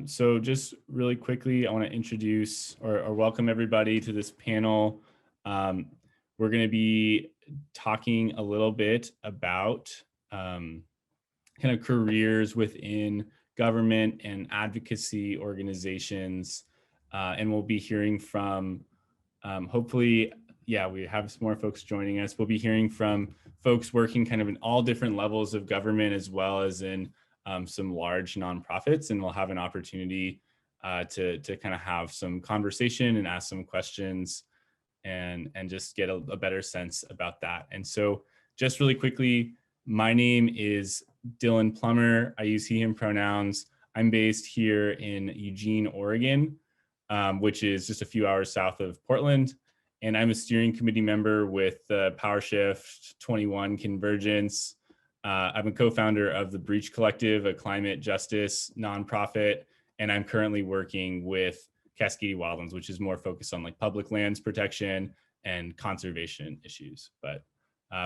So just really quickly, I want to introduce or welcome everybody to this panel. We're going to be talking a little bit about kind of careers within government and advocacy organizations. And we'll be hearing from, hopefully, we have some more folks joining us. We'll be hearing from folks working kind of in all different levels of government, as well as in some large nonprofits, and we'll have an opportunity to kind of have some conversation and ask some questions and just get a better sense about that. And so just really quickly, my name is Dylan Plummer. I use he, him pronouns. I'm based here in Eugene, Oregon, which is just a few hours south of Portland. And I'm a steering committee member with PowerShift 21 Convergence. I'm a co-founder of the Breach Collective, a climate justice nonprofit, and I'm currently working with Cascadia Wildlands, which is more focused on like public lands protection and conservation issues. But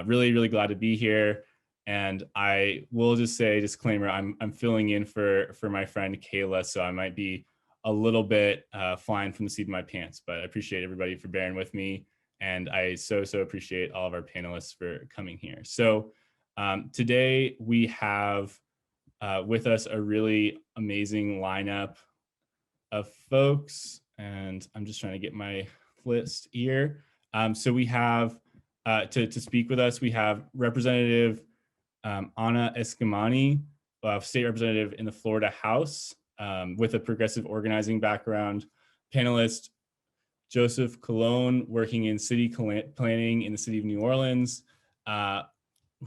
really, really glad to be here. And I will just say, disclaimer, I'm filling in for my friend Kayla, so I might be a little bit flying from the seat of my pants, but I appreciate everybody for bearing with me. And I so appreciate all of our panelists for coming here. So today we have with us a really amazing lineup of folks, and I'm just trying to get my list here. So we have to speak with us, we have Representative Ana Escamani, state representative in the Florida House with a progressive organizing background. Panelist Joseph Colon, working in city planning in the city of New Orleans.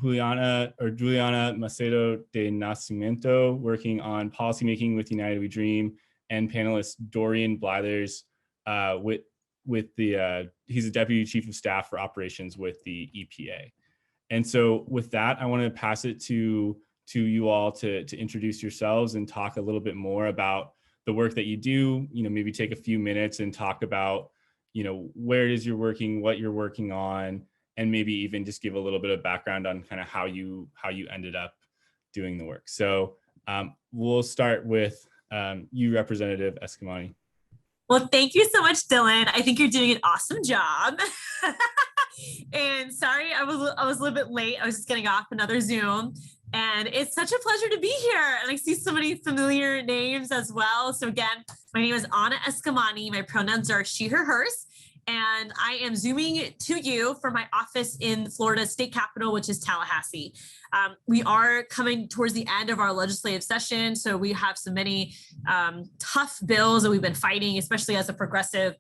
Juliana Macedo de Nascimento, working on policymaking with United We Dream, and panelist Dorian Blythers, he's a deputy chief of staff for operations with the EPA. And so with that, I want to pass it to you all to introduce yourselves and talk a little bit more about the work that you do, maybe take a few minutes and talk about, where it is you're working, what you're working on, and maybe even just give a little bit of background on kind of how you ended up doing the work. So we'll start with you, Representative Escamani. Well, thank you so much, Dylan. I think you're doing an awesome job. And sorry, I was a little bit late. I was just getting off another Zoom. And it's such a pleasure to be here. And I see so many familiar names as well. So again, my name is Ana Escamani. My pronouns are she, her, hers. And I am Zooming to you from my office in the Florida state capital, which is Tallahassee. We are coming towards the end of our legislative session. So we have so many tough bills that we've been fighting, especially as a progressive,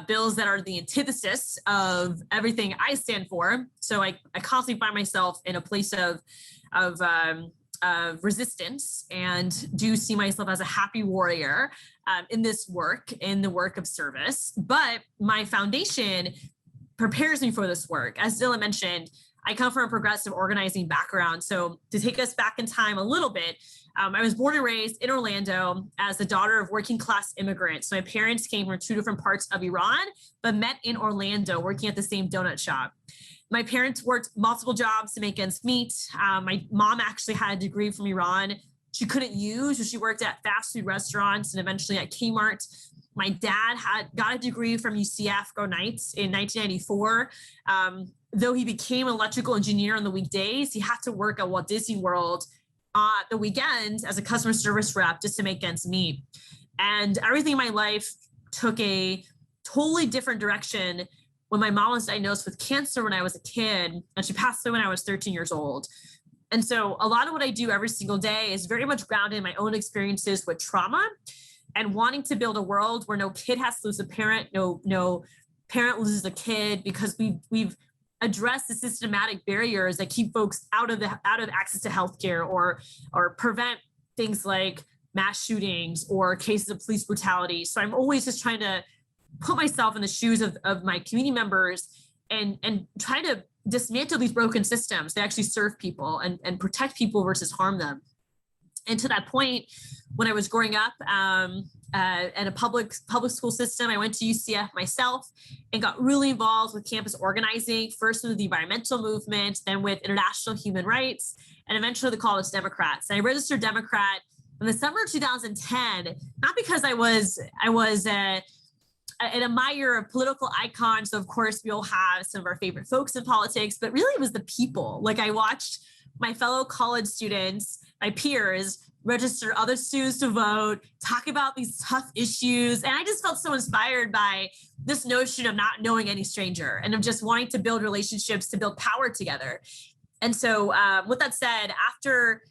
bills that are the antithesis of everything I stand for. So I constantly find myself in a place of resistance, and do see myself as a happy warrior in this work, in the work of service. But my foundation prepares me for this work. As Dylan mentioned, I come from a progressive organizing background. So to take us back in time a little bit, I was born and raised in Orlando as the daughter of working class immigrants. So my parents came from two different parts of Iran, but met in Orlando working at the same donut shop. My parents worked multiple jobs to make ends meet. My mom actually had a degree from Iran she couldn't use, so she worked at fast food restaurants and eventually at Kmart. My dad got a degree from UCF Go Knights in 1994. Though he became an electrical engineer on the weekdays, he had to work at Walt Disney World the weekends as a customer service rep just to make ends meet. And everything in my life took a totally different direction when my mom was diagnosed with cancer when I was a kid, and she passed away when I was 13 years old. And so a lot of what I do every single day is very much grounded in my own experiences with trauma and wanting to build a world where no kid has to lose a parent, no parent loses a kid, because we've addressed the systematic barriers that keep folks out of access to healthcare or prevent things like mass shootings or cases of police brutality. So I'm always just trying to put myself in the shoes of my community members and try to dismantle these broken systems that actually serve people and protect people versus harm them. And to that point, when I was growing up in a public school system, I went to UCF myself and got really involved with campus organizing, first with the environmental movement, then with international human rights, and eventually the College Democrats. And I registered Democrat in the summer of 2010, not because I was an admirer of political icons. So of course we all have some of our favorite folks in politics, but really it was the people. Like I watched my fellow college students, my peers, register other students to vote, talk about these tough issues. And I just felt so inspired by this notion of not knowing any stranger and of just wanting to build relationships, to build power together. And so with that said, after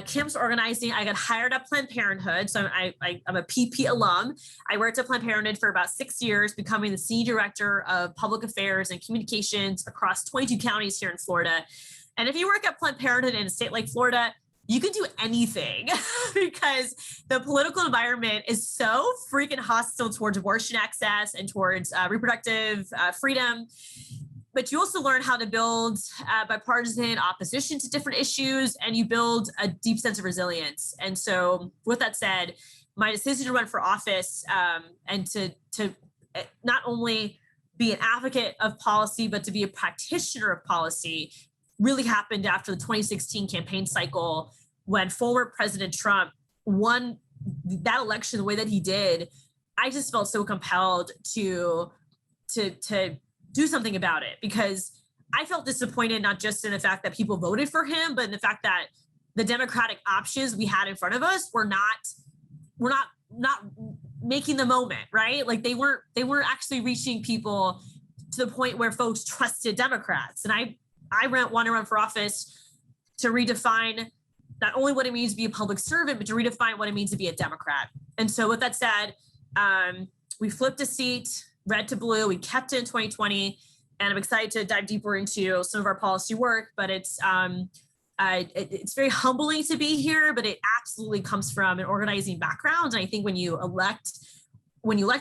campus organizing, I got hired at Planned Parenthood. So I'm a PP alum. I worked at Planned Parenthood for about 6 years, becoming the senior director of public affairs and communications across 22 counties here in Florida. And if you work at Planned Parenthood in a state like Florida, you can do anything because the political environment is so freaking hostile towards abortion access and towards reproductive freedom. But you also learn how to build bipartisan opposition to different issues, and you build a deep sense of resilience. And so with that said, my decision to run for office and to not only be an advocate of policy, but to be a practitioner of policy really happened after the 2016 campaign cycle when former President Trump won that election the way that he did. I just felt so compelled to do something about it, because I felt disappointed not just in the fact that people voted for him, but in the fact that the democratic options we had in front of us were not making the moment, right? Like they weren't actually reaching people to the point where folks trusted Democrats. And I want to run for office to redefine not only what it means to be a public servant, but to redefine what it means to be a Democrat. And so with that said, we flipped a seat, red to blue. We kept it in 2020, and I'm excited to dive deeper into some of our policy work. But it's very humbling to be here, but it absolutely comes from an organizing background. And I think when you elect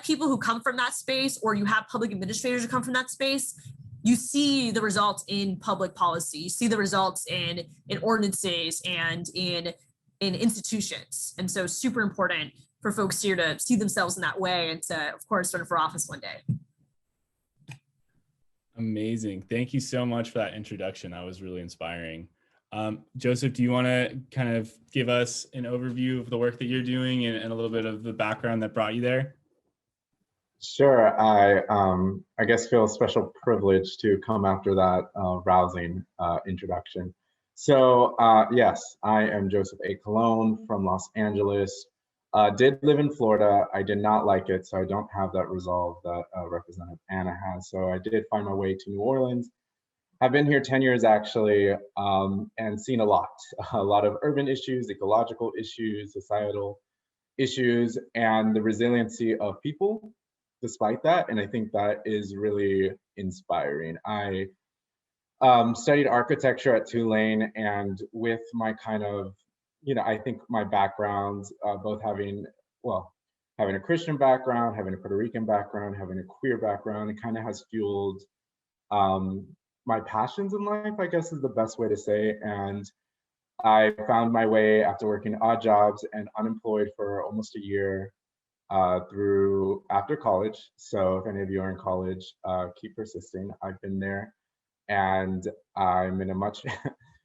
people who come from that space, or you have public administrators who come from that space, you see the results in public policy. You see the results in ordinances and in institutions. And so super important for folks here to see themselves in that way and to, of course, run for office one day. Amazing. Thank you so much for that introduction. That was really inspiring. Joseph, do you want to kind of give us an overview of the work that you're doing and a little bit of the background that brought you there? Sure. I guess feel a special privilege to come after that rousing introduction. So yes, I am Joseph A. Colon from Los Angeles. Did live in Florida. I did not like it, so I don't have that resolve that Representative Anna has. So I did find my way to New Orleans. I've been here 10 years actually, and seen a lot of urban issues, ecological issues, societal issues, and the resiliency of people despite that. And I think that is really inspiring. I studied architecture at Tulane, and with my kind of, I think my backgrounds, both having a Christian background, having a Puerto Rican background, having a queer background, it kind of has fueled my passions in life, I guess is the best way to say. And I found my way after working odd jobs and unemployed for almost a year through after college. So if any of you are in college, keep persisting. I've been there, and I'm in a much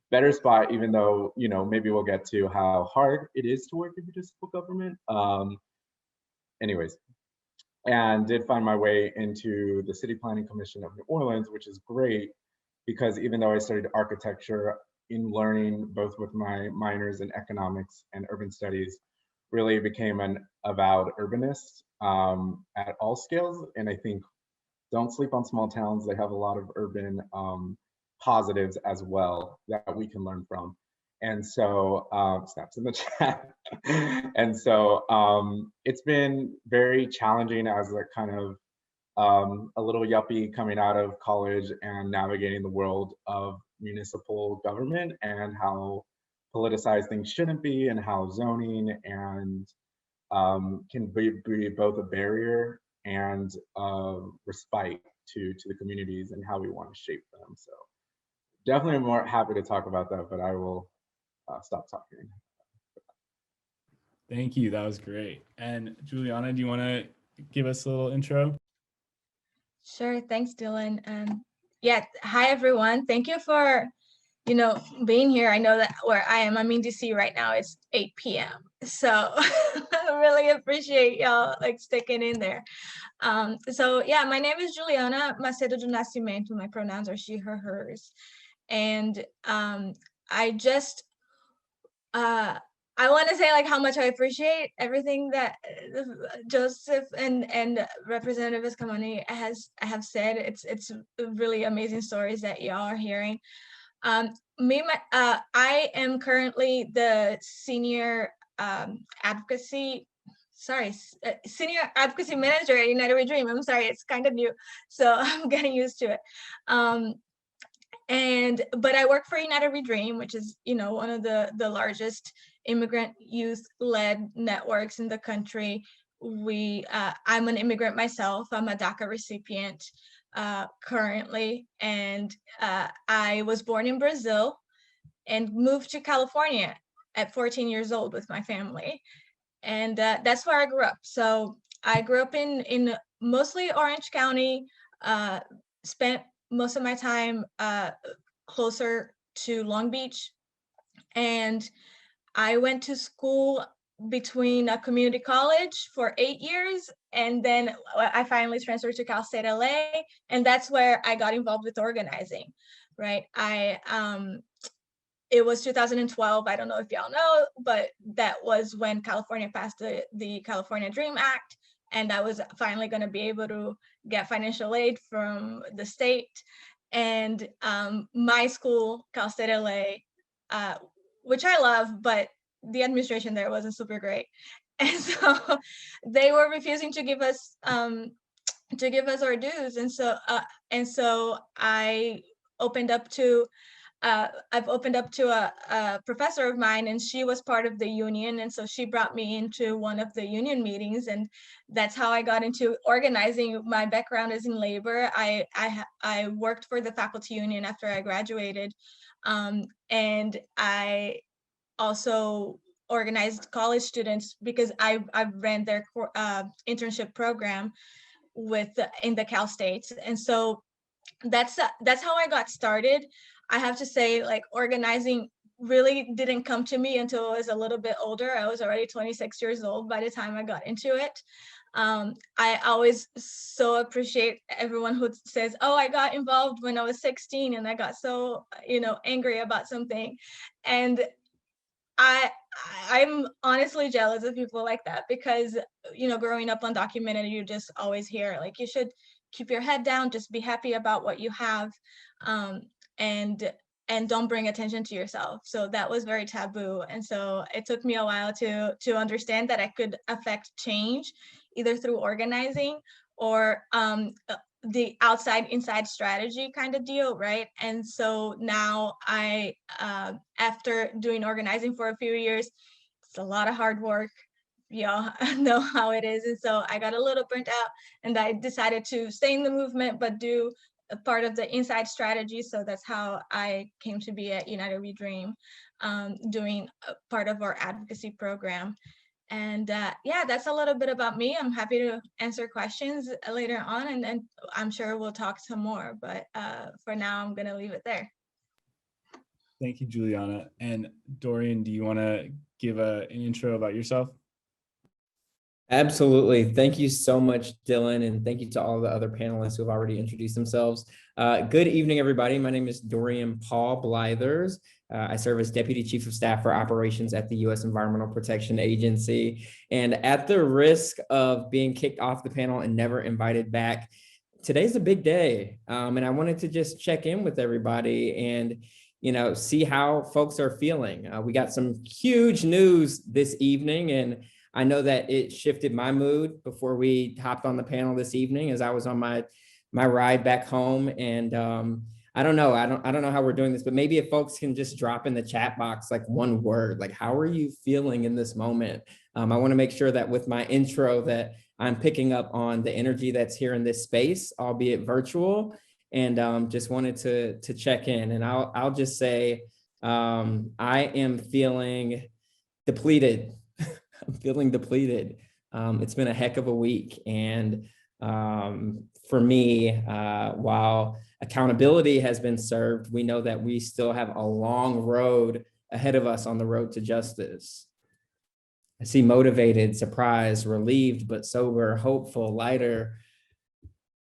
better spot, even though, maybe we'll get to how hard it is to work in municipal government. Anyways, and did find my way into the City Planning Commission of New Orleans, which is great because even though I studied architecture, in learning both with my minors in economics and urban studies, really became an avowed urbanist at all scales. And I think don't sleep on small towns. They have a lot of urban positives as well that we can learn from. And so snaps in the chat. And so it's been very challenging as a kind of a little yuppie coming out of college and navigating the world of municipal government and how politicized things shouldn't be, and how zoning and can be both a barrier and respite to the communities and how we want to shape them. So definitely more happy to talk about that, but I will stop talking. Thank you. That was great. And Juliana, do you want to give us a little intro? Sure. Thanks, Dylan. Yeah. Hi, everyone. Thank you for being here, I know that where I am, I'm in DC right now, it's 8 p.m. So I really appreciate y'all like sticking in there. So yeah, my name is Juliana Macedo de Nascimento. My pronouns are she, her, hers. And I just, I want to say like how much I appreciate everything that Joseph and Representative Escamoni have said. It's really amazing stories that y'all are hearing. I am currently the senior senior advocacy manager at United We Dream. I'm sorry, it's kind of new, so I'm getting used to it. But I work for United We Dream, which is one of the largest immigrant youth-led networks in the country. I'm an immigrant myself. I'm a DACA recipient currently, and I was born in Brazil and moved to California at 14 years old with my family, and that's where I grew up. So I grew up in mostly Orange County, spent most of my time closer to Long Beach, and I went to school between a community college for 8 years, and then I finally transferred to Cal State LA, and that's where I got involved with organizing, right? It was 2012, I don't know if y'all know, but that was when California passed the California Dream Act, and I was finally gonna be able to get financial aid from the state. And my school, Cal State LA, which I love, but the administration there wasn't super great. And so they were refusing to give us our dues. And so I opened up to I've opened up to a professor of mine, and she was part of the union. And so she brought me into one of the union meetings, and that's how I got into organizing. My background is in labor. I worked for the faculty union after I graduated. And I also organized college students because I ran their internship program in the Cal States. And so that's how I got started. I have to say, like, organizing really didn't come to me until I was a little bit older. I was already 26 years old by the time I got into it. I always so appreciate everyone who says, oh, I got involved when I was 16 and I got so, angry about something. And I'm honestly jealous of people like that, because, growing up undocumented, you just always hear, like, you should keep your head down, just be happy about what you have, and don't bring attention to yourself. So that was very taboo. And so it took me a while to understand that I could affect change either through organizing or the outside inside strategy kind of deal, right? And so now after doing organizing for a few years, it's a lot of hard work. Y'all know how it is. And so I got a little burnt out, and I decided to stay in the movement, but do a part of the inside strategy. So that's how I came to be at United We Dream, doing a part of our advocacy program. And yeah, that's a little bit about me. I'm happy to answer questions later on, and I'm sure we'll talk some more, but for now, I'm gonna leave it there. Thank you, Juliana. And Dorian, do you wanna give an intro about yourself? Absolutely. Thank you so much, Dylan, and thank you to all the other panelists who have already introduced themselves. Good evening, everybody. My name is Dorian Paul Blythers. I serve as Deputy Chief of Staff for Operations at the U.S. Environmental Protection Agency. And at the risk of being kicked off the panel and never invited back, today's a big day. And I wanted to just check in with everybody and see how folks are feeling. We got some huge news this evening, and I know that it shifted my mood before we hopped on the panel this evening as I was on my ride back home. And I don't know how we're doing this, but maybe if folks can just drop in the chat box like one word, like how are you feeling in this moment? I want to make sure that with my intro that I'm picking up on the energy that's here in this space, albeit virtual, and just wanted to check in. And I'll just say I am feeling depleted. I'm feeling depleted. It's been a heck of a week. And for me, while accountability has been served, we know that we still have a long road ahead of us on the road to justice. I see motivated, surprised, relieved, but sober, hopeful, lighter.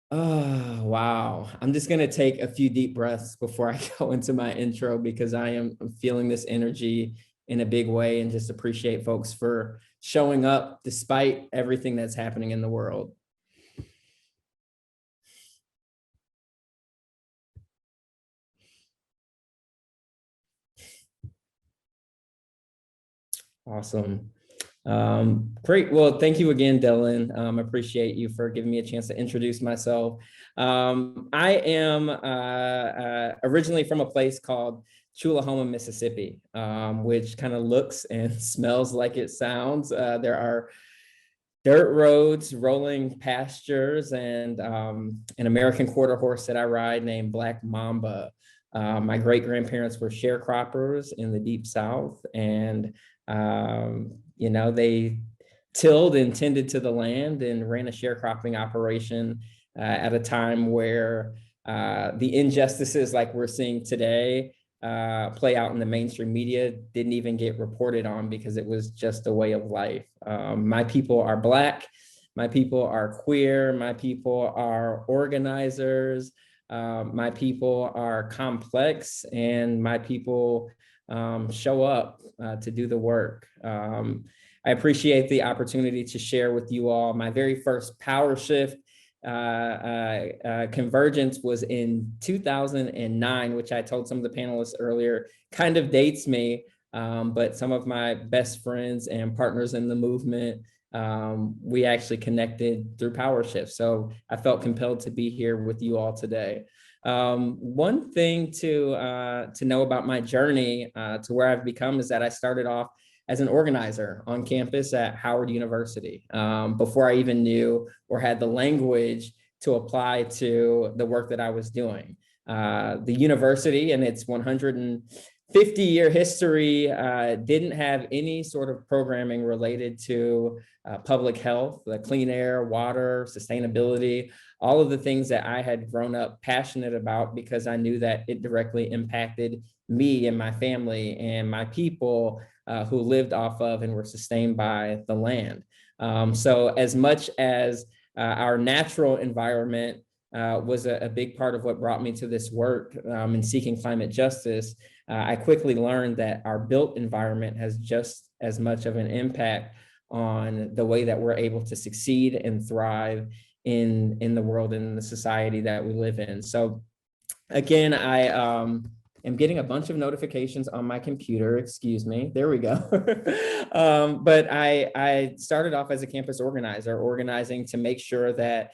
Oh, wow. I'm just going to take a few deep breaths before I go into my intro, because I'm feeling this energy in a big way, and just appreciate folks for showing up despite everything that's happening in the world. Awesome. Great. Well, thank you again, Dylan. Appreciate you for giving me a chance to introduce myself. I am originally from a place called Tullahoma, Mississippi, which kind of looks and smells like it sounds. There are dirt roads, rolling pastures, and an American quarter horse that I ride named Black Mamba. My great-grandparents were sharecroppers in the Deep South, and they tilled and tended to the land and ran a sharecropping operation at a time where the injustices like we're seeing today play out in the mainstream media didn't even get reported on, because it was just a way of life. My people are Black, my people are queer, my people are organizers, my people are complex, and my people show up to do the work. I appreciate the opportunity to share with you all. My very first power shift convergence was in 2009, which I told some of the panelists earlier, kind of dates me, but some of my best friends and partners in the movement, we actually connected through power shift. So I felt compelled to be here with you all today. One thing to know about my journey to where I've become is that I started off as an organizer on campus at Howard University before I even knew or had the language to apply to the work that I was doing. The university and its 150-year history didn't have any sort of programming related to public health, the clean air, water, sustainability, all of the things that I had grown up passionate about, because I knew that it directly impacted me and my family and my people who lived off of and were sustained by the land. So as much as our natural environment was a big part of what brought me to this work in seeking climate justice, I quickly learned that our built environment has just as much of an impact on the way that we're able to succeed and thrive in the world and in the society that we live in. So again, I am getting a bunch of notifications on my computer. Excuse me. There we go. But I started off as a campus organizer, organizing to make sure that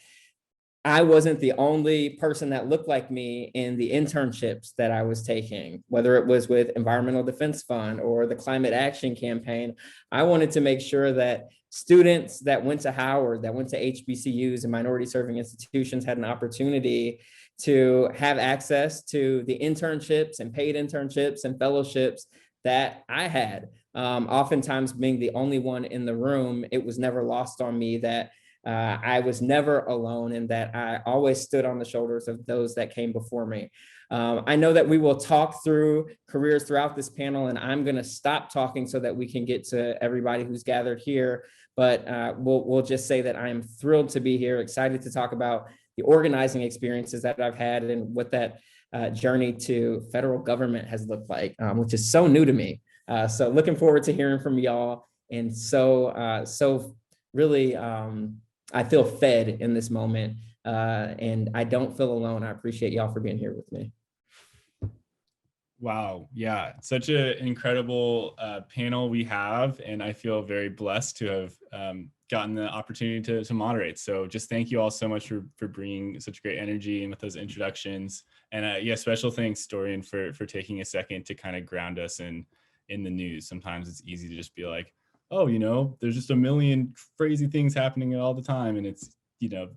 I wasn't the only person that looked like me in the internships that I was taking, whether it was with Environmental Defense Fund or the Climate Action Campaign. I wanted to make sure that students that went to Howard, that went to HBCUs and minority serving institutions had an opportunity to have access to the internships and paid internships and fellowships that I had. Oftentimes being the only one in the room, it was never lost on me that I was never alone and that I always stood on the shoulders of those that came before me. I know that we will talk through careers throughout this panel, and I'm going to stop talking so that we can get to everybody who's gathered here. But we'll just say that I am thrilled to be here, excited to talk about the organizing experiences that I've had and what that journey to federal government has looked like, which is so new to me. So looking forward to hearing from y'all. And so really, I feel fed in this moment, and I don't feel alone. I appreciate y'all for being here with me. Wow. Yeah. Such an incredible panel we have. And I feel very blessed to have gotten the opportunity to moderate. So just thank you all so much for bringing such great energy and with those introductions. And yeah, special thanks, Dorian, for taking a second to kind of ground us in the news. Sometimes it's easy to just be like, oh, there's just a million crazy things happening all the time. And it's,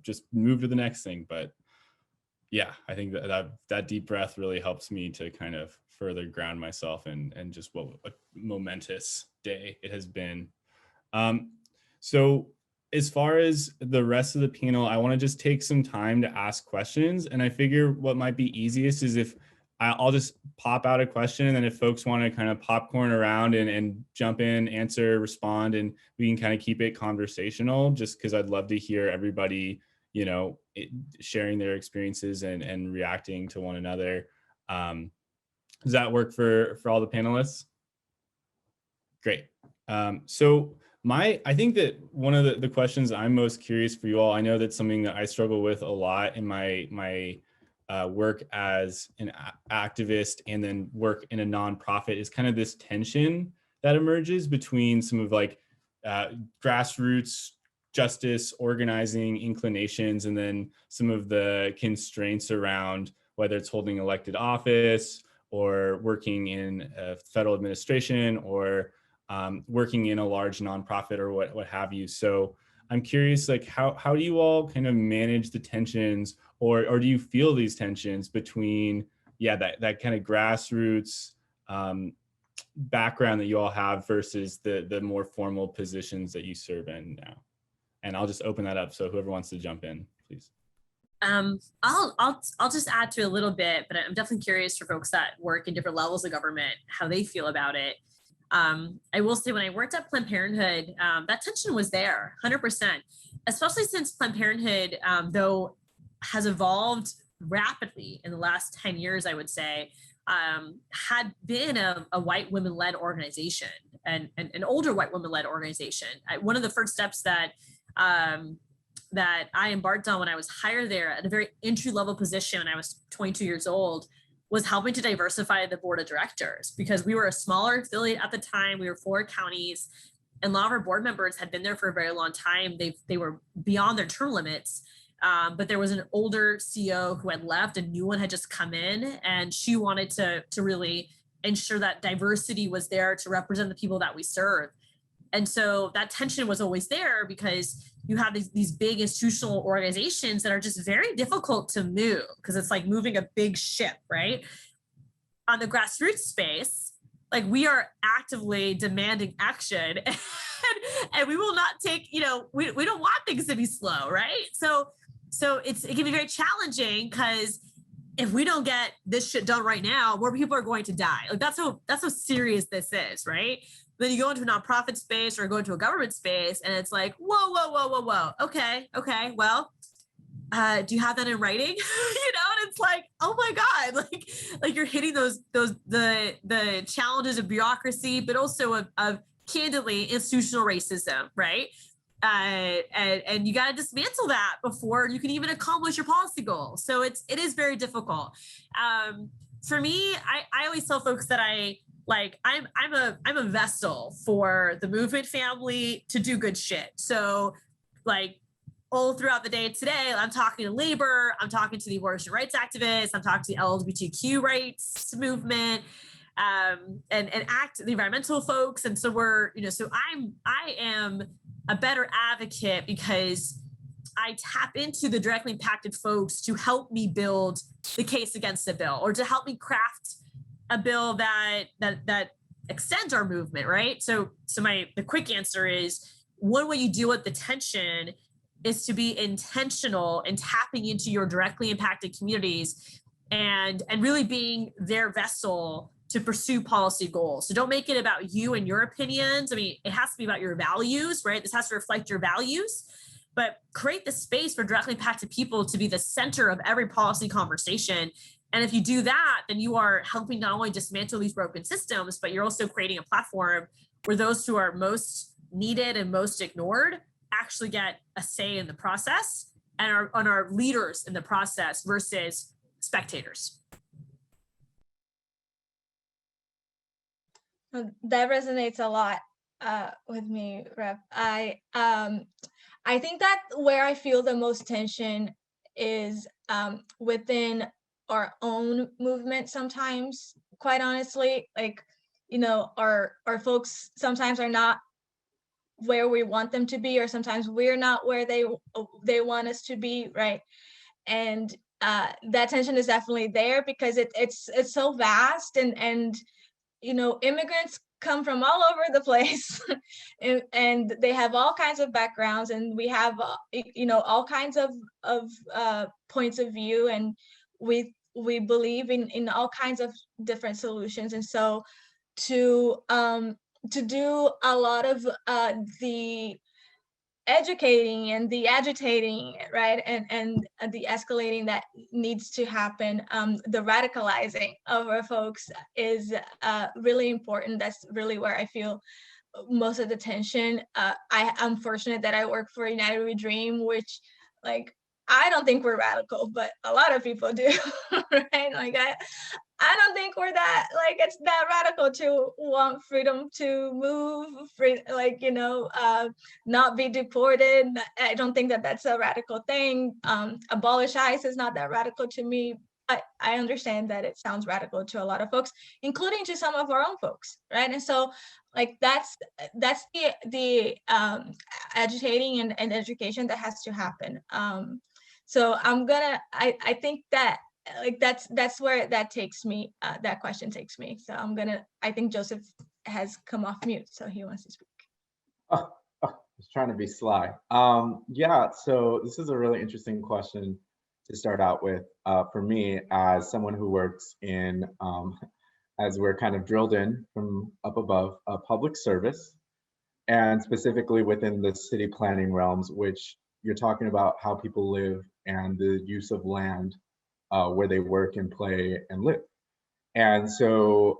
just move to the next thing. But yeah, I think that deep breath really helps me to kind of further ground myself and just what a momentous day it has been. So as far as the rest of the panel, I want to just take some time to ask questions. And I figure what might be easiest is if I'll just pop out a question, and then if folks want to kind of popcorn around and jump in, answer, respond, and we can kind of keep it conversational, just because I'd love to hear everybody, sharing their experiences and reacting to one another. Does that work for all the panelists? Great. So I think that one of the questions I'm most curious for you all, I know that's something that I struggle with a lot in my work as an activist and then work in a nonprofit, is kind of this tension that emerges between some of like grassroots justice organizing inclinations and then some of the constraints around whether it's holding elected office or working in a federal administration or working in a large nonprofit or what have you. So I'm curious, like how do you all kind of manage the tensions, or do you feel these tensions between that kind of grassroots background that you all have versus the more formal positions that you serve in now? And I'll just open that up, so whoever wants to jump in, please. I'll just add to a little bit, but I'm definitely curious for folks that work in different levels of government, how they feel about it. I will say when I worked at Planned Parenthood, that tension was there 100%, especially since Planned Parenthood, though has evolved rapidly in the last 10 years, I would say, had been a white women-led organization and an older white women-led organization. One of the first steps that I embarked on when I was hired there at a very entry-level position when I was 22 years old was helping to diversify the board of directors, because we were a smaller affiliate at the time. We were 4 counties, and a lot of our board members had been there for a very long time. They were beyond their term limits, but there was an older CEO who had left, a new one had just come in, and she wanted to really ensure that diversity was there to represent the people that we serve. And so that tension was always there, because you have these big institutional organizations that are just very difficult to move, because it's like moving a big ship, right? On the grassroots space, like we are actively demanding action and we will not take, we don't want things to be slow, right? So it can be very challenging, because if we don't get this shit done right now, more people are going to die. Like that's how serious this is, right? Then you go into a nonprofit space or go into a government space, and it's like, whoa. Okay. Well, do you have that in writing? And it's like, oh my God, like you're hitting the challenges of bureaucracy, but also of candidly institutional racism, right? And you got to dismantle that before you can even accomplish your policy goal. So it is very difficult. For me, I always tell folks that I'm a vessel for the movement family to do good shit. So like all throughout the day today, I'm talking to labor, I'm talking to the abortion rights activists, I'm talking to the LGBTQ rights movement, and the environmental folks. And so I am a better advocate because I tap into the directly impacted folks to help me build the case against the bill, or to help me craft a bill that extends our movement, right? So the quick answer is, one way you deal with the tension is to be intentional in tapping into your directly impacted communities and really being their vessel to pursue policy goals. So don't make it about you and your opinions. I mean, it has to be about your values, right? This has to reflect your values, but create the space for directly impacted people to be the center of every policy conversation. And if you do that, then you are helping not only dismantle these broken systems, but you're also creating a platform where those who are most needed and most ignored actually get a say in the process and are leaders in the process versus spectators. That resonates a lot with me, Rep. I think that where I feel the most tension is within our own movement sometimes, quite honestly. Like, our folks sometimes are not where we want them to be, or sometimes we're not where they want us to be, right? And that tension is definitely there because it's so vast, and immigrants come from all over the place and they have all kinds of backgrounds, and we have all kinds of points of view, and we believe in all kinds of different solutions. And so to do a lot of the educating and the agitating, right, and the escalating that needs to happen, the radicalizing of our folks is really important. That's really where I feel most of the tension. I'm fortunate that I work for United We Dream, which, like, I don't think we're radical, but a lot of people do, right? Like I don't think we're that, like, it's that radical to want freedom to move, not be deported. I don't think that that's a radical thing. Abolish ICE is not that radical to me. I understand that it sounds radical to a lot of folks, including to some of our own folks, right? And so, like, that's the agitating and education that has to happen. So I think that, like, that's where that takes me, that question takes me. So I think Joseph has come off mute, so he wants to speak. I was trying to be sly. Yeah, so this is a really interesting question to start out with. For me, as someone who works in, as we're kind of drilled in from up above, public service, and specifically within the city planning realms, which you're talking about how people live and the use of land where they work and play and live. And so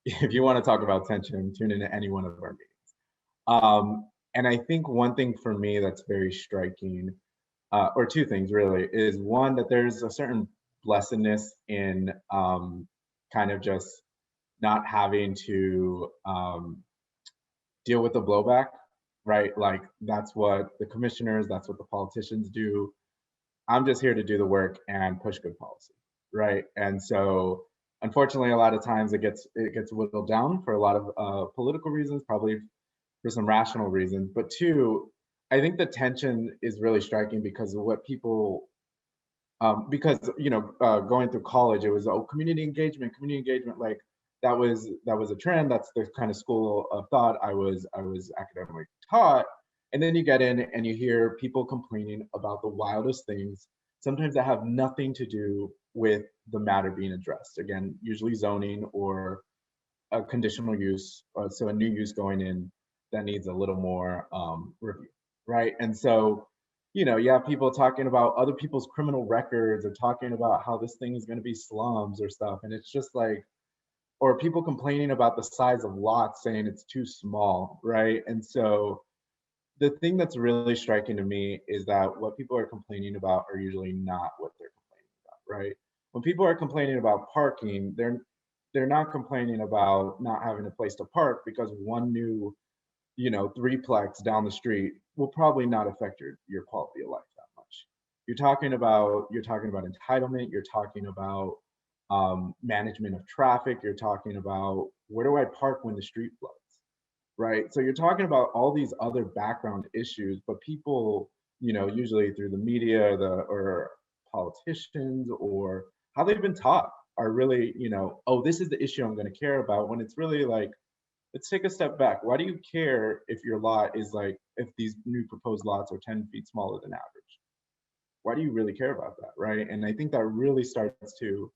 if you want to talk about tension, tune into any one of our meetings. And I think one thing for me that's very striking, or two things really, is one, that there's a certain blessedness in kind of just not having to deal with the blowback, right? Like, that's what the commissioners, that's what the politicians do. I'm just here to do the work and push good policy, right? And so, unfortunately, a lot of times it gets whittled down for a lot of political reasons, probably for some rational reasons. But two, I think the tension is really striking because of what people, because going through college, it was community engagement, like that was a trend. That's the kind of school of thought I was academically taught. And then you get in and you hear people complaining about the wildest things, sometimes that have nothing to do with the matter being addressed. Again, usually zoning or a conditional use, so a new use going in that needs a little more review, right? And so, you have people talking about other people's criminal records, or talking about how this thing is going to be slums or stuff. And it's just like, or people complaining about the size of lots, saying it's too small, right? And so, the thing that's really striking to me is that what people are complaining about are usually not what they're complaining about, right? When people are complaining about parking, they're not complaining about not having a place to park, because one new, threeplex down the street will probably not affect your quality of life that much. You're talking about entitlement. You're talking about management of traffic. You're talking about, where do I park when the street floods? Right. So you're talking about all these other background issues, but people, usually through the media, or politicians, or how they've been taught, are really, oh, this is the issue I'm going to care about, when it's really like, let's take a step back. Why do you care if your lot is like, if these new proposed lots are 10 feet smaller than average? Why do you really care about that? Right. And I think that really starts to,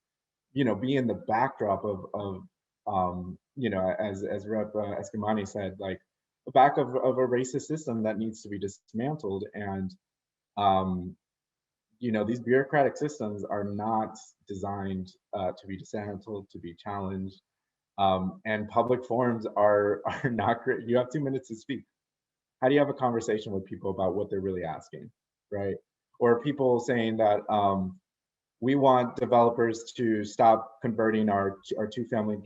be in the backdrop of as Rep. Escamani said, like, the back of a racist system that needs to be dismantled. And these bureaucratic systems are not designed to be dismantled, to be challenged. And public forums are not great. You have 2 minutes to speak. How do you have a conversation with people about what they're really asking, right? Or people saying that we want developers to stop converting our two-family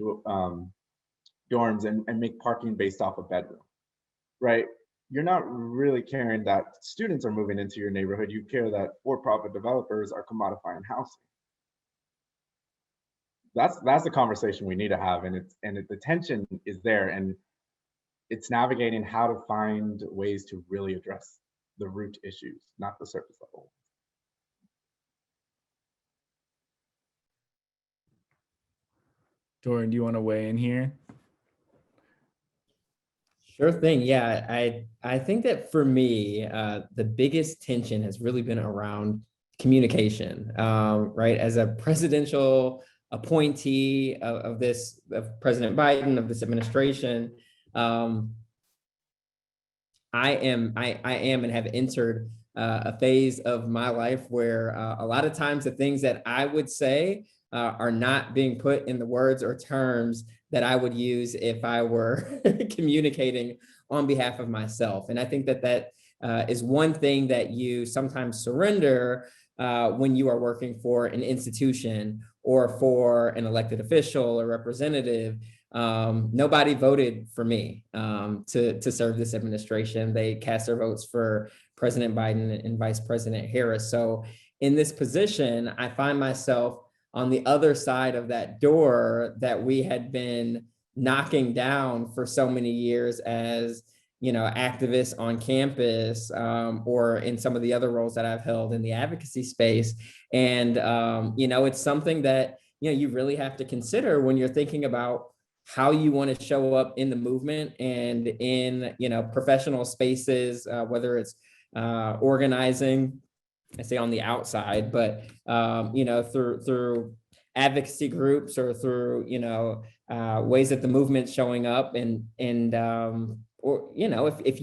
dorms and make parking based off a bedroom, right? You're not really caring that students are moving into your neighborhood. You care that for-profit developers are commodifying housing. That's the conversation we need to have, and the tension is there, and it's navigating how to find ways to really address the root issues, not the surface level. Dorian, do you want to weigh in here? Sure thing. Yeah, I think that for me, the biggest tension has really been around communication, right? As a presidential appointee of President Biden, of this administration, I am and have entered a phase of my life where a lot of times the things that I would say are not being put in the words or terms that I would use if I were communicating on behalf of myself. And I think that is one thing that you sometimes surrender when you are working for an institution or for an elected official or representative. Nobody voted for me to serve this administration. They cast their votes for President Biden and Vice President Harris. So in this position, I find myself on the other side of that door that we had been knocking down for so many years as, you know, activists on campus or in some of the other roles that I've held in the advocacy space. And, you know, it's something that, you know, you really have to consider when you're thinking about how you want to show up in the movement and in, you know, professional spaces, whether it's organizing, I say on the outside, but, you know, through advocacy groups or through, you know, ways that the movement's showing up and or, you know, if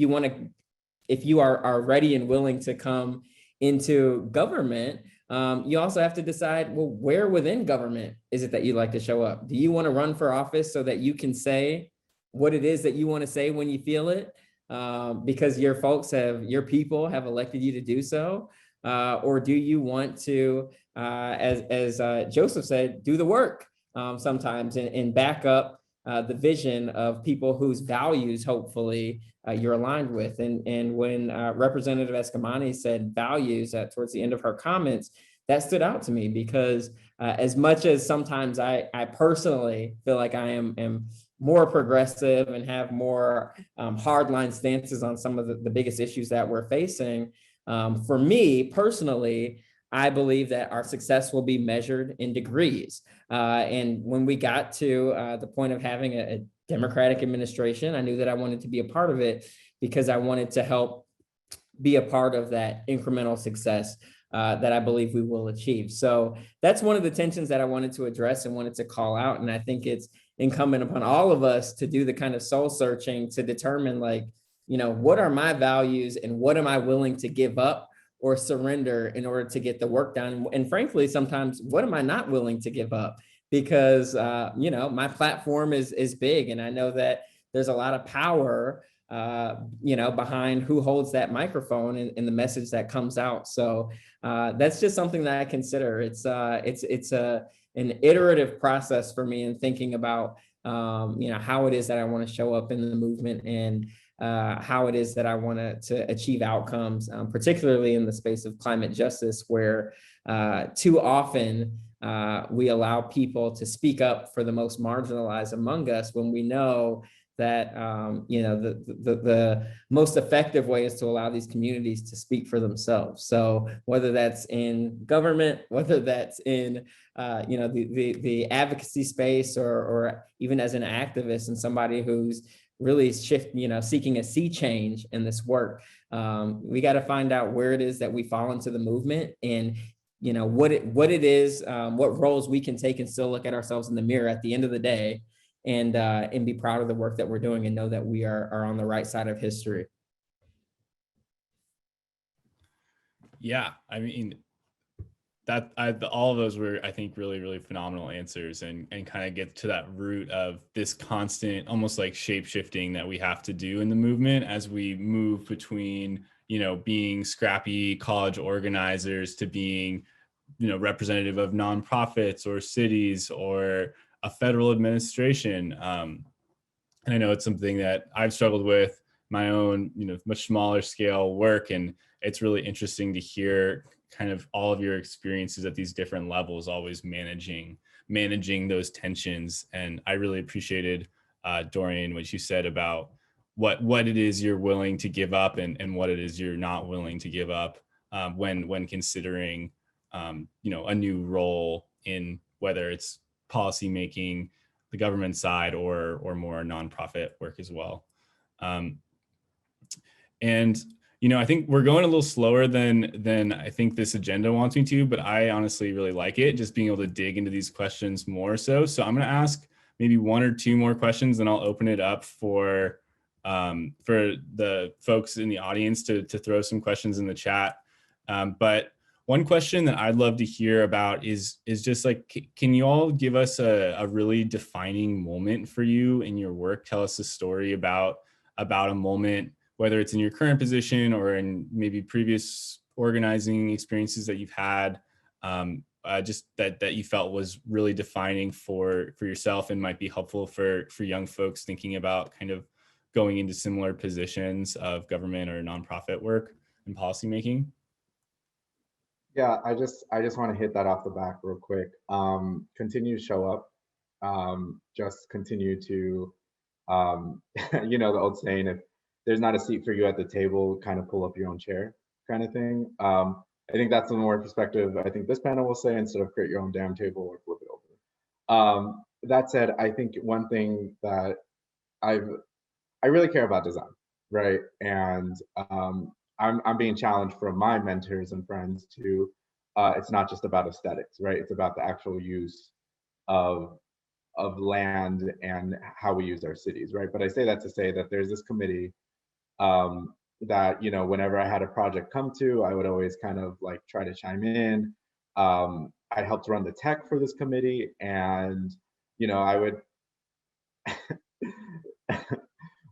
you are ready and willing to come into government, you also have to decide, well, where within government is it that you like to show up? Do you want to run for office so that you can say what it is that you want to say when you feel it? Because your people have elected you to do so? Or do you want to, as Joseph said, do the work sometimes and back up the vision of people whose values, hopefully, you're aligned with. And when Representative Escamani said values towards the end of her comments, that stood out to me because as much as sometimes I personally feel like I am more progressive and have more hardline stances on some of the biggest issues that we're facing, for me personally, I believe that our success will be measured in degrees. And when we got to the point of having a Democratic administration, I knew that I wanted to be a part of it because I wanted to help be a part of that incremental success that I believe we will achieve. So that's one of the tensions that I wanted to address and wanted to call out. And I think it's incumbent upon all of us to do the kind of soul searching to determine, like, you know, what are my values and what am I willing to give up or surrender in order to get the work done? And frankly, sometimes what am I not willing to give up? Because, you know, my platform is big and I know that there's a lot of power, you know, behind who holds that microphone and the message that comes out. So that's just something that I consider. It's an iterative process for me in thinking about, you know, how it is that I want to show up in the movement and how it is that I want to achieve outcomes, particularly in the space of climate justice, where too often we allow people to speak up for the most marginalized among us when we know that you know the most effective way is to allow these communities to speak for themselves. So whether that's in government, whether that's in you know the advocacy space, or even as an activist and somebody who's really seeking a sea change in this work, we got to find out where it is that we fall into the movement and, you know, what it is, what roles we can take and still look at ourselves in the mirror at the end of the day and be proud of the work that we're doing and know that we are on the right side of history. Yeah, I mean, all of those were, I think, really, really phenomenal answers and kind of get to that root of this constant, almost like shape shifting that we have to do in the movement as we move between, you know, being scrappy college organizers to being, you know, representative of nonprofits or cities or a federal administration. And I know it's something that I've struggled with my own, you know, much smaller scale work. And it's really interesting to hear kind of all of your experiences at these different levels, always managing those tensions. And I really appreciated, Dorian, what you said about what it is you're willing to give up and what it is you're not willing to give up when considering, you know, a new role in whether it's policy making, the government side or more nonprofit work as well. And I think we're going a little slower than I think this agenda wants me to, but I honestly really like it, just being able to dig into these questions more so. So I'm going to ask maybe one or two more questions, and I'll open it up for the folks in the audience to throw some questions in the chat. But one question that I'd love to hear about is just like, can you all give us a really defining moment for you in your work? Tell us a story about a moment, whether it's in your current position or in maybe previous organizing experiences that you've had, just that you felt was really defining for yourself and might be helpful for young folks thinking about kind of going into similar positions of government or nonprofit work and policymaking. Yeah, I just want to hit that off the back real quick. Continue to show up. Just continue to, the old saying, if there's not a seat for you at the table, kind of pull up your own chair kind of thing. I think that's the more perspective I think this panel will say, instead of create your own damn table or flip it over. That said, I think one thing that I really care about design, right? And I'm being challenged from my mentors and friends to, it's not just about aesthetics, right? It's about the actual use of land and how we use our cities, right? But I say that to say that there's this committee that, whenever I had a project come to, I would always kind of like try to chime in. I helped run the tech for this committee, and, I would,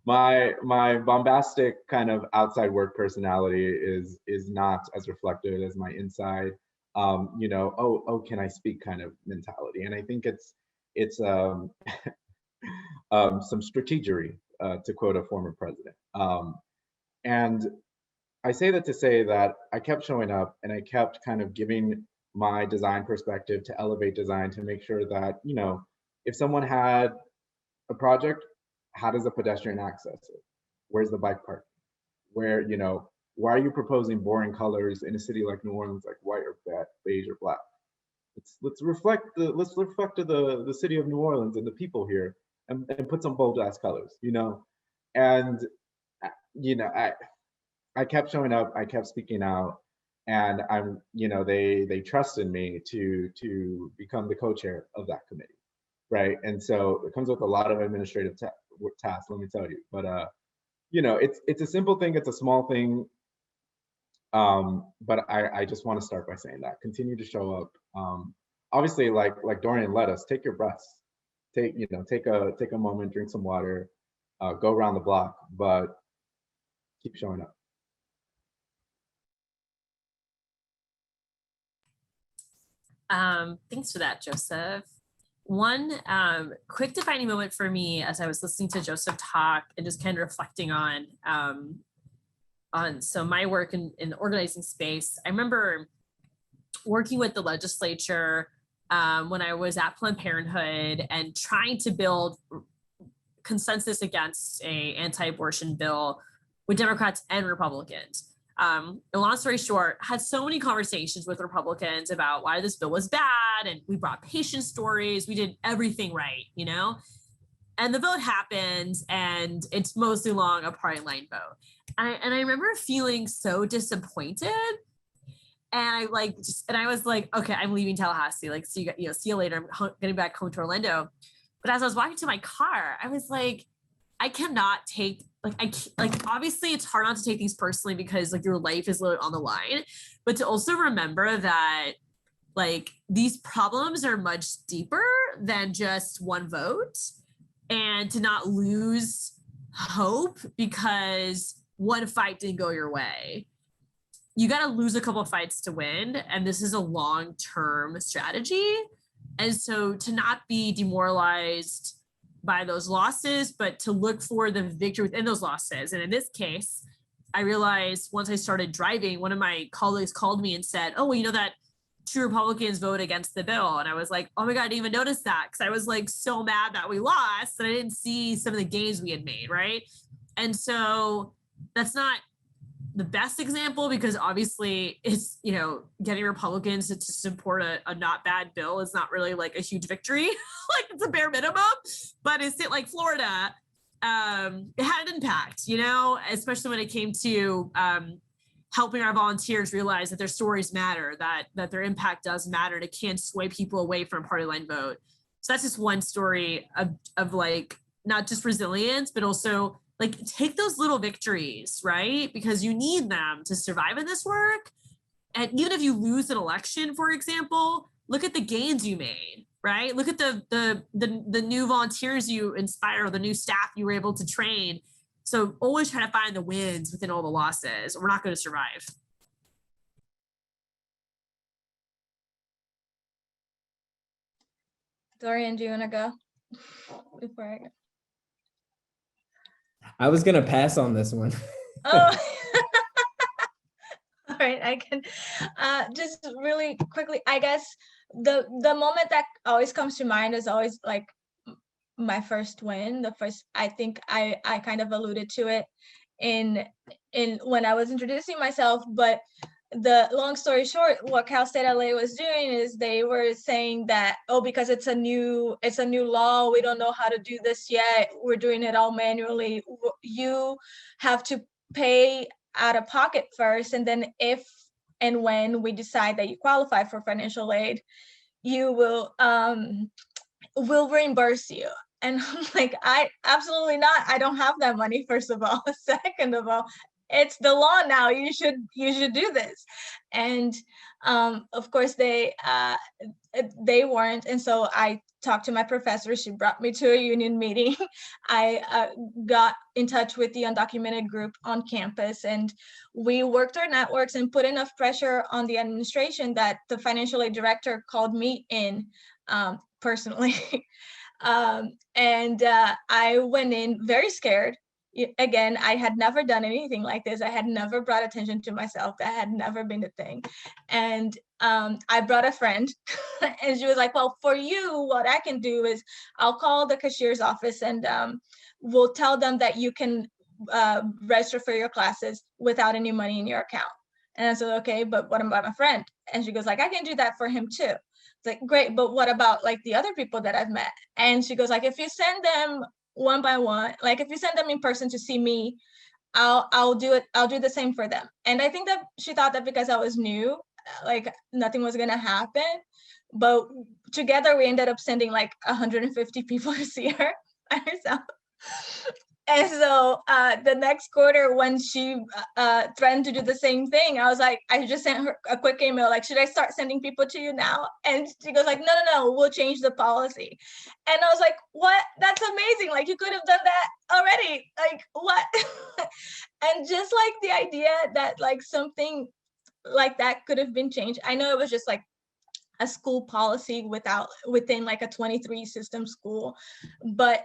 my bombastic kind of outside work personality is not as reflected as my inside, oh, can I speak kind of mentality. And I think it's some strategery, to quote a former president. And I say that to say that I kept showing up, and I kept kind of giving my design perspective to elevate design, to make sure that, if someone had a project, how does a pedestrian access it? Where's the bike park? Where, why are you proposing boring colors in a city like New Orleans, like white or beige or black? Let's reflect to the city of New Orleans and the people here, and put some bold ass colors, and I kept showing up, I kept speaking out, and they trusted me to become the co-chair of that committee, right? And so it comes with a lot of administrative tasks, let me tell you. But it's a simple thing, it's a small thing, but I just want to start by saying that continue to show up. Obviously, like Dorian led us, take your breaths, take a moment, drink some water, go around the block, but keep showing up. Thanks for that, Joseph. One quick defining moment for me as I was listening to Joseph talk and just kind of reflecting on so my work in the organizing space. I remember working with the legislature when I was at Planned Parenthood and trying to build consensus against a anti-abortion bill with Democrats and Republicans. And long story short, had so many conversations with Republicans about why this bill was bad, and we brought patient stories, we did everything right, and the vote happens, and it's mostly along a party line vote. And I remember feeling so disappointed, and I was like, okay, I'm leaving Tallahassee, like, see you later, I'm getting back home to Orlando. But as I was walking to my car, I was like, I cannot take, obviously it's hard not to take things personally because like your life is literally on the line, but to also remember that like these problems are much deeper than just one vote, and to not lose hope because one fight didn't go your way. You got to lose a couple of fights to win, and this is a long-term strategy. And so to not be demoralized by those losses, but to look for the victory within those losses. And in this case, I realized once I started driving, one of my colleagues called me and said, oh, well, that 2 Republicans voted against the bill. And I was like, oh my God, I didn't even notice that. Cause I was like so mad that we lost that I didn't see some of the gains we had made. Right. And so that's not the best example, because obviously it's, you know, getting Republicans to support a not bad bill is not really like a huge victory. Like it's a bare minimum, but a state like Florida, it had an impact, you know, especially when it came to helping our volunteers realize that their stories matter, that their impact does matter, and it can't sway people away from a party line vote. So that's just one story of like, not just resilience, but also like take those little victories, right? Because you need them to survive in this work. And even if you lose an election, for example, look at the gains you made, right? Look at the new volunteers you inspire, the new staff you were able to train. So always try to find the wins within all the losses, or we're not going to survive. Dorian, do you want to go before I go? I was gonna pass on this one. Oh, all right. I can just really quickly. I guess the moment that always comes to mind is always like my first win. The first, I think I kind of alluded to it in when I was introducing myself, but the long story short, what Cal State LA was doing is they were saying that, oh, because it's a new law, we don't know how to do this yet, we're doing it all manually, you have to pay out of pocket first, and then if and when we decide that you qualify for financial aid, you will we'll reimburse you. And I'm like, I absolutely not, I don't have that money, first of all. Second of all, it's the law now, you should do this. And of course they weren't. And so I talked to my professor, she brought me to a union meeting. I got in touch with the undocumented group on campus, and we worked our networks and put enough pressure on the administration that the financial aid director called me in personally. And I went in very scared. Again, I had never done anything like this. I had never brought attention to myself. That had never been a thing. And I brought a friend and she was like, well, for you, what I can do is I'll call the cashier's office and we'll tell them that you can register for your classes without any money in your account. And I said, okay, but what about my friend? And she goes like, I can do that for him too. It's like, great, but what about like the other people that I've met? And she goes like, if you send them one by one, like if you send them in person to see me, I'll do it. I'll do the same for them. And I think that she thought that because I was new, like nothing was gonna happen. But together we ended up sending like 150 people to see her by herself. And so the next quarter, when she threatened to do the same thing, I was like, I just sent her a quick email, like, should I start sending people to you now? And she goes like, no, we'll change the policy. And I was like, what? That's amazing. Like, you could have done that already. Like, what? And just like the idea that like something like that could have been changed. I know it was just like a school policy within like a 23 system school, but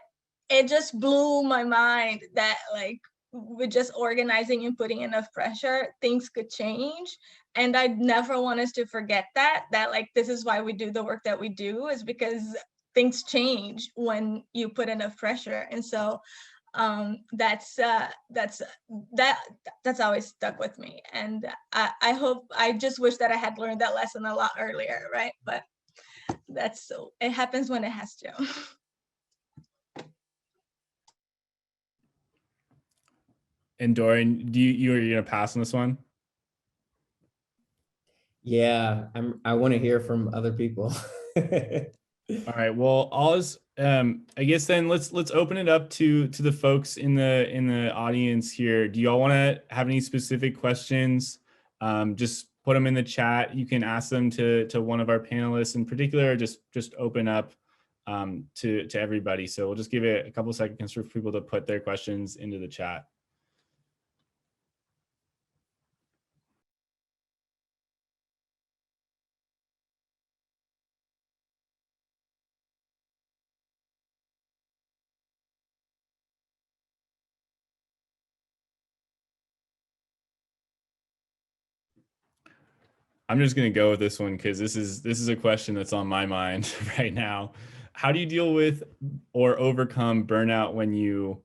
it just blew my mind that like with just organizing and putting enough pressure, things could change. And I never want us to forget that like this is why we do the work that we do, is because things change when you put enough pressure. And so that's always stuck with me. And I just wish that I had learned that lesson a lot earlier, right? But that's so it happens when it has to. And Dorian, you're gonna pass on this one? Yeah, I want to hear from other people. All right. Well, I guess then let's open it up to the folks in the audience here. Do y'all want to have any specific questions? Just put them in the chat. You can ask them to one of our panelists in particular, or just open up to everybody. So we'll just give it a couple seconds for people to put their questions into the chat. I'm just going to go with this one because this is a question that's on my mind right now. How do you deal with or overcome burnout when you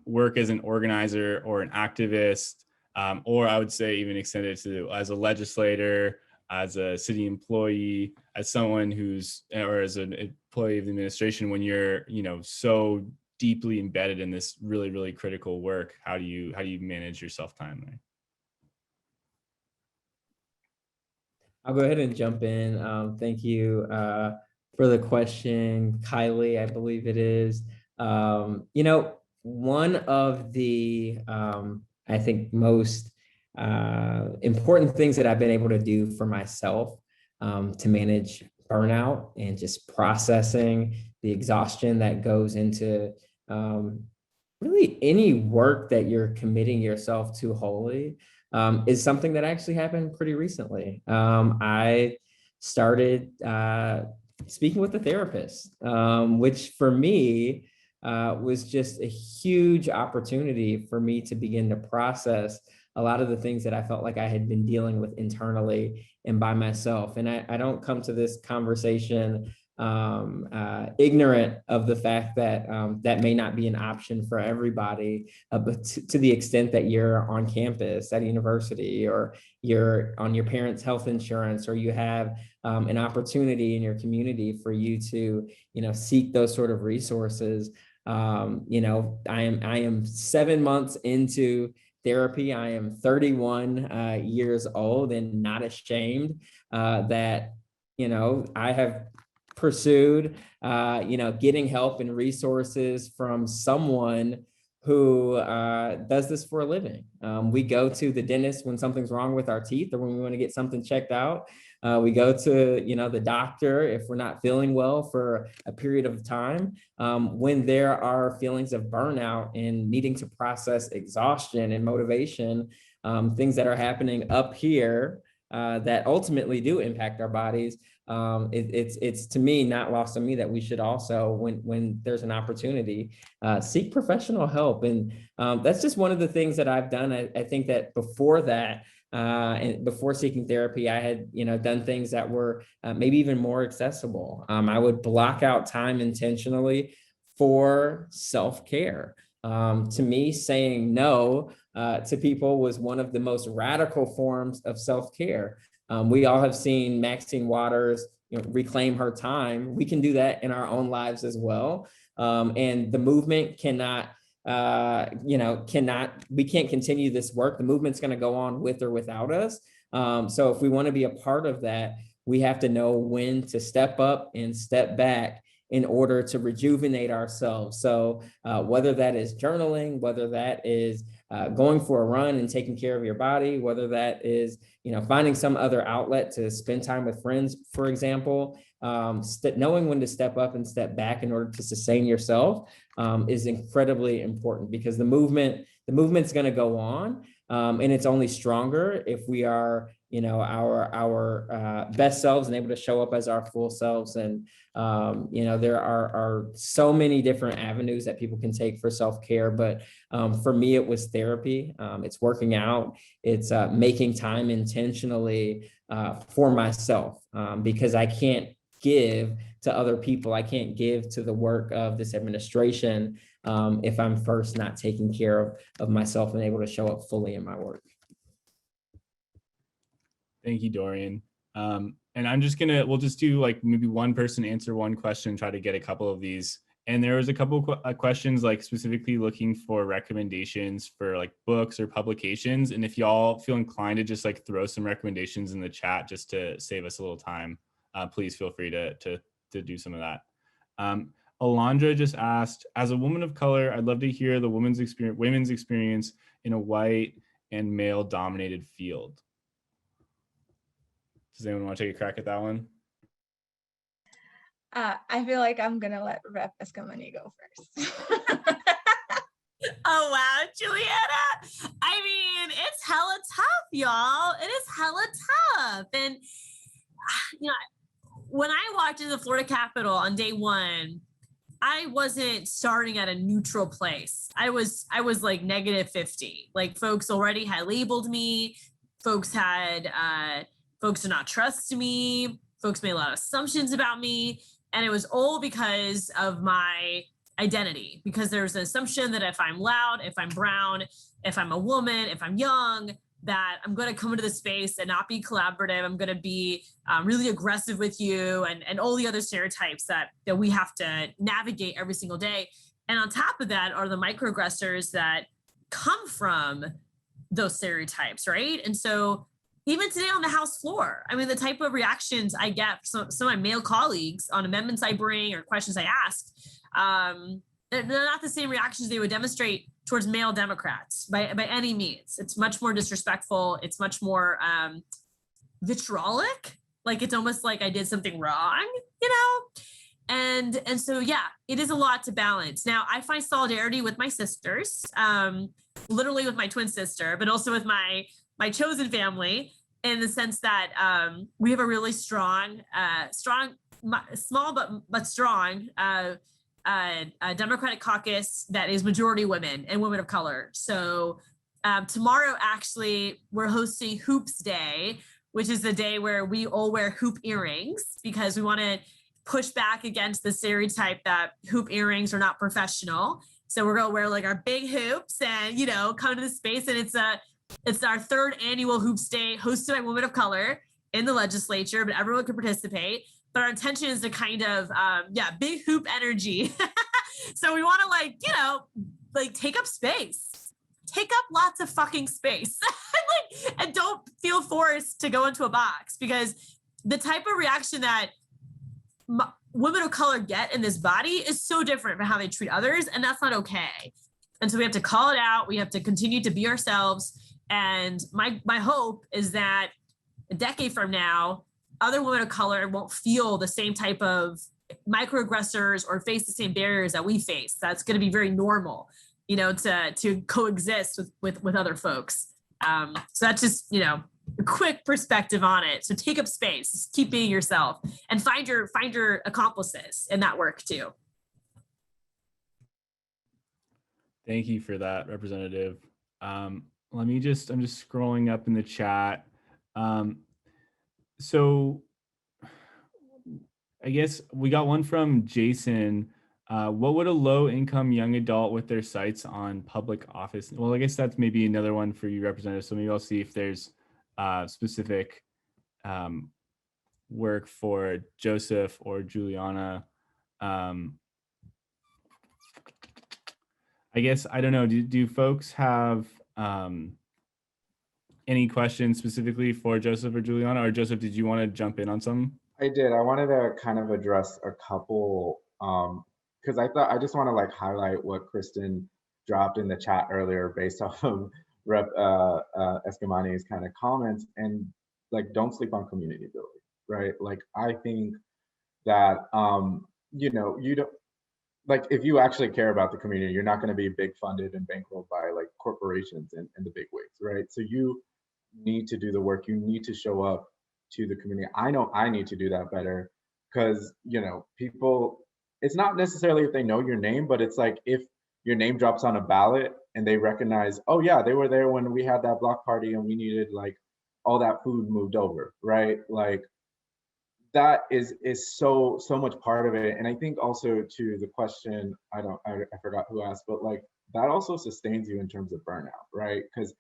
work as an organizer or an activist Or I would say even extend it to as a legislator, as a city employee, as someone who's, or as an employee of the administration, when you're, so deeply embedded in this really, really critical work, how do you manage your self-time there? I'll go ahead and jump in. Thank you for the question, Kylie, I believe it is. One of the, I think, most important things that I've been able to do for myself to manage burnout and just processing the exhaustion that goes into really any work that you're committing yourself to wholly is something that actually happened pretty recently. I started speaking with a therapist, which for me was just a huge opportunity for me to begin to process a lot of the things that I felt like I had been dealing with internally and by myself. And I don't come to this conversation ignorant of the fact that that may not be an option for everybody, but to the extent that you're on campus at a university, or you're on your parents' health insurance, or you have an opportunity in your community for you to, seek those sort of resources. I am 7 months into therapy. I am 31 years old and not ashamed that, I have pursued, getting help and resources from someone who does this for a living. We go to the dentist when something's wrong with our teeth or when we want to get something checked out. We go to, the doctor if we're not feeling well for a period of time. When there are feelings of burnout and needing to process exhaustion and motivation, things that are happening up here that ultimately do impact our bodies. It's to me not lost on me that we should also, when there's an opportunity, seek professional help. And that's just one of the things that I've done. I think that before that, and before seeking therapy, I had, done things that were maybe even more accessible. I would block out time intentionally for self-care. To me, saying no to people was one of the most radical forms of self-care. We all have seen Maxine Waters, reclaim her time. We can do that in our own lives as well. And the movement cannot, we can't continue this work. The movement's going to go on with or without us. So if we want to be a part of that, we have to know when to step up and step back in order to rejuvenate ourselves. So whether that is journaling, whether that is going for a run and taking care of your body, whether that is, finding some other outlet to spend time with friends, for example, knowing when to step up and step back in order to sustain yourself is incredibly important, because the movement's going to go on, and it's only stronger if we are, our best selves and able to show up as our full selves. And there are so many different avenues that people can take for self-care, but for me it was therapy. It's working out, it's making time intentionally for myself, because I can't give to other people, I can't give to the work of this administration if I'm first not taking care of myself and able to show up fully in my work. Thank you, Dorian. And we'll just do like maybe one person answer one question, try to get a couple of these. And there was a couple of questions like specifically looking for recommendations for like books or publications. And if y'all feel inclined to just like throw some recommendations in the chat just to save us a little time, please feel free to do some of that. Alondra just asked, as a woman of color, I'd love to hear the women's experience in a white and male dominated field. Does anyone want to take a crack at that one? I feel like I'm gonna let Rep Escamani go first. Oh wow, Juliana. I mean, it's hella tough, y'all. It is hella tough. And when I walked into the Florida Capitol on day one, I wasn't starting at a neutral place. I was like -50. Like folks already had labeled me. Folks did not trust me. Folks made a lot of assumptions about me. And it was all because of my identity, because there's an assumption that if I'm loud, if I'm brown, if I'm a woman, if I'm young, that I'm going to come into the space and not be collaborative. I'm going to be really aggressive with you, and all the other stereotypes that we have to navigate every single day. And on top of that are the microaggressors that come from those stereotypes, right? And so even today on the House floor, I mean, the type of reactions I get from some of my male colleagues on amendments I bring or questions I ask, they're not the same reactions they would demonstrate towards male Democrats by any means. It's much more disrespectful. It's much more vitriolic. Like, it's almost like I did something wrong, you know? And so, yeah, it is a lot to balance. Now, I find solidarity with my sisters, literally with my twin sister, but also with my chosen family, in the sense that we have a really strong, small but strong Democratic caucus that is majority women and women of color. So tomorrow, actually, we're hosting Hoops Day, which is the day where we all wear hoop earrings, because we want to push back against the stereotype that hoop earrings are not professional. So we're going to wear like our big hoops and, you know, come to the space. And it's our third annual Hoops Day hosted by women of color in the legislature, but everyone can participate. But our intention is to kind of, big hoop energy. So we want to, like, you know, like, take up space, take up lots of fucking space, and don't feel forced to go into a box, because the type of reaction that women of color get in this body is so different from how they treat others, and that's not okay. And so we have to call it out. We have to continue to be ourselves. And my hope is that a decade from now, other women of color won't feel the same type of microaggressors or face the same barriers that we face. That's going to be very normal, you know, to coexist with other folks. So that's just, you know, a quick perspective on it. So take up space, keep being yourself, and find your accomplices in that work too. Thank you for that, Representative. I'm just scrolling up in the chat. So I guess we got one from Jason. What would a low-income young adult with their sights on public office? Well, I guess that's maybe another one for you, Representative. So maybe I'll see if there's specific work for Joseph or Juliana. I guess, I don't know, do folks have any questions specifically for Joseph or Juliana? Or Joseph, did you want to jump in on some? I did. I wanted to kind of address a couple, because I just want to like highlight what Kristen dropped in the chat earlier based off of Rep Escamani's kind of comments, and like, don't sleep on community building, right? Like, I think that, you know, you don't, like, if you actually care about the community, you're not going to be big funded and bankrolled by like corporations and the big wigs, right? So you need to do the work. You need to show up to the community. I know I need to do that better, because, you know, people, it's not necessarily if they know your name, but it's like if your name drops on a ballot and they recognize, oh yeah, they were there when we had that block party and we needed like all that food moved over, right? Like, that is so much part of it. And I think also to the question, I forgot who asked, but like, that also sustains you in terms of burnout, right? Because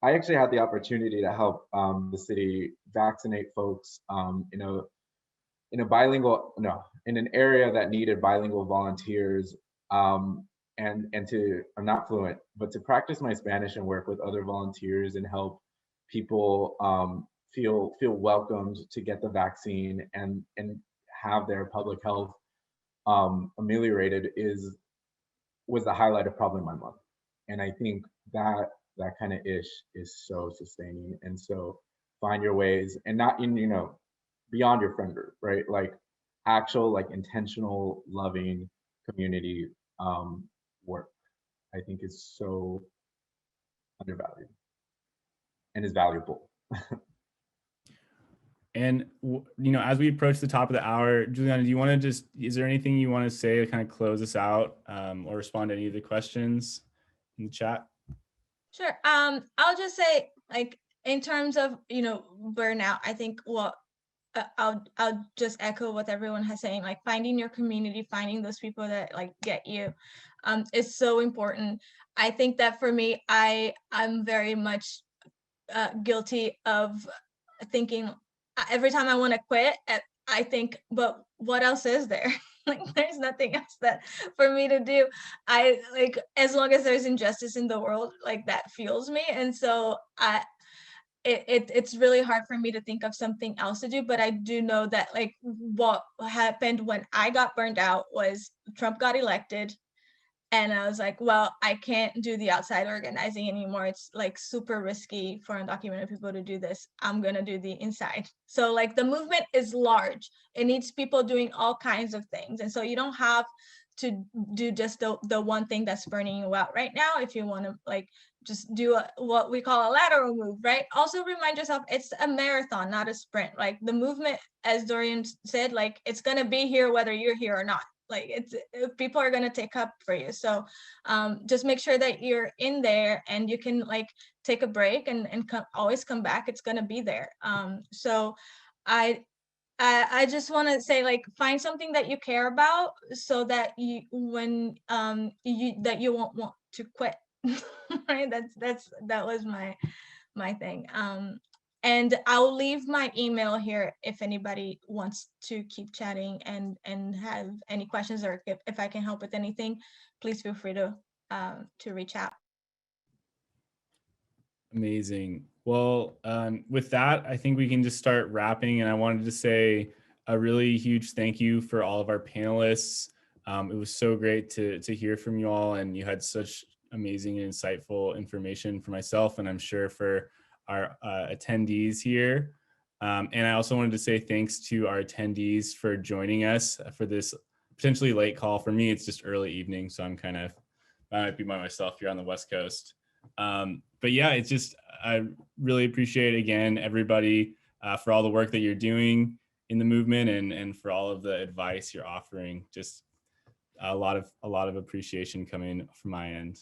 I actually had the opportunity to help the city vaccinate folks in an area that needed bilingual volunteers, and to, I'm not fluent, but to practice my Spanish and work with other volunteers and help people feel welcomed to get the vaccine and have their public health ameliorated was the highlight of probably my month. And I think that kind of ish is so sustaining. And so find your ways, and not in, you know, beyond your friend group, right? Like, actual, like, intentional, loving community work, I think is so undervalued and is valuable. And, you know, as we approach the top of the hour, Juliana, do you want to is there anything you want to say to kind of close us out, or respond to any of the questions in the chat? Sure. I'll just say, like, in terms of, you know, burnout, I think what I'll just echo what everyone has saying, like finding your community, finding those people that like get you, is so important. I think that for me, I'm very much guilty of thinking every time I want to quit, I think, but what else is there? Like there's nothing else that for me to do. I like, as long as there's injustice in the world, like that fuels me. And so it's really hard for me to think of something else to do, but I do know that like what happened when I got burned out was Trump got elected. And I was like, well, I can't do the outside organizing anymore. It's like super risky for undocumented people to do this. I'm going to do the inside. So like the movement is large. It needs people doing all kinds of things. And so you don't have to do just the one thing that's burning you out right now. If you want to like just do what we call a lateral move, right? Also remind yourself it's a marathon, not a sprint. Like the movement, as Dorian said, like it's going to be here whether you're here or not. Like it's people are going to take up for you. So just make sure that you're in there and you can like take a break and always come back. It's going to be there. So I just want to say, like, find something that you care about so that you when you won't want to quit. Right? That was my thing. And I'll leave my email here if anybody wants to keep chatting and have any questions, or if I can help with anything, please feel free to reach out. Amazing. Well, with that, I think we can just start wrapping. And I wanted to say a really huge thank you for all of our panelists. It was so great to hear from you all, and you had such amazing and insightful information for myself, and I'm sure for our attendees here. And I also wanted to say thanks to our attendees for joining us for this potentially late call. For me, it's just early evening, so I might be by myself here on the West Coast. But yeah, it's just, I really appreciate again, everybody for all the work that you're doing in the movement and for all of the advice you're offering. Just a lot of appreciation coming from my end.